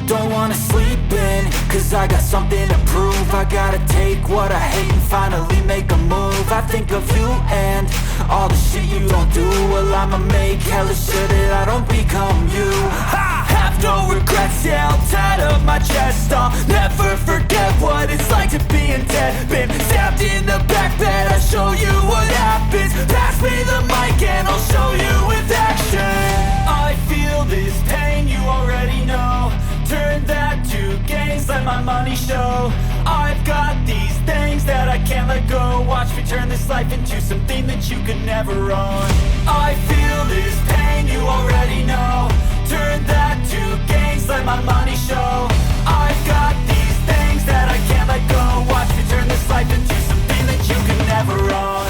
don't wanna sleep in, cause I got something to prove. I gotta take what I hate and finally make a move. I think of you and all the shit you don't do. Well, I'ma make hella sure that I don't become you. I have no regrets, yeah, I'll tie up my chest. I'll never forget what it's like to be in debt. Been stabbed in the back bed, I'll show you what happens. Pass me the mic and I'll show you with action. I feel this pain, you already know. Turn that to gains, let my money show. I've got these things that I can't let go. Watch me turn this life into something that you could never own. I feel this pain, you already know. Turn that to gains, let my money show. I've got these things that I can't let go. Watch me turn this life into something that you could never own.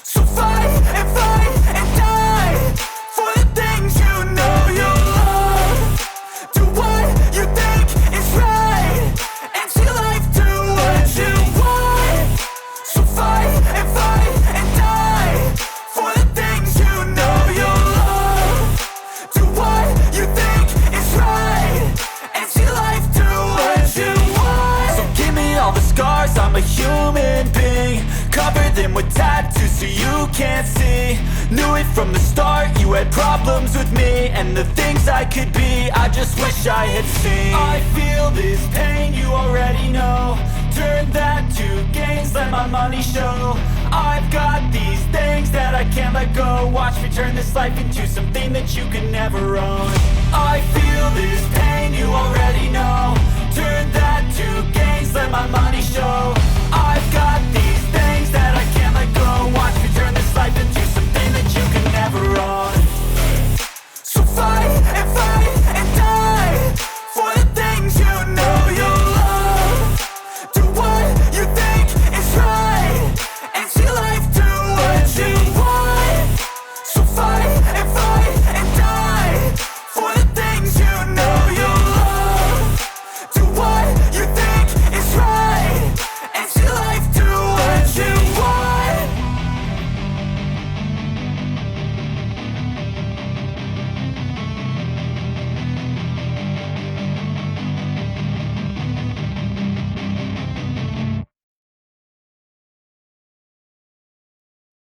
So fight and die for the things you know you love. Do what you think is right and see life do what you want. So fight and die for the things you know you love. Do what you think is right and see life do what you want. So give me all the scars, I'm a human being. Cover them with tattoos so you can't see. Knew it from the start, you had problems with me and the things I could be, I just wish I had seen. I feel this pain, you already know. Turn that to gains, let my money show. I've got these things that I can't let go. Watch me turn this life into something that you can never own. I feel this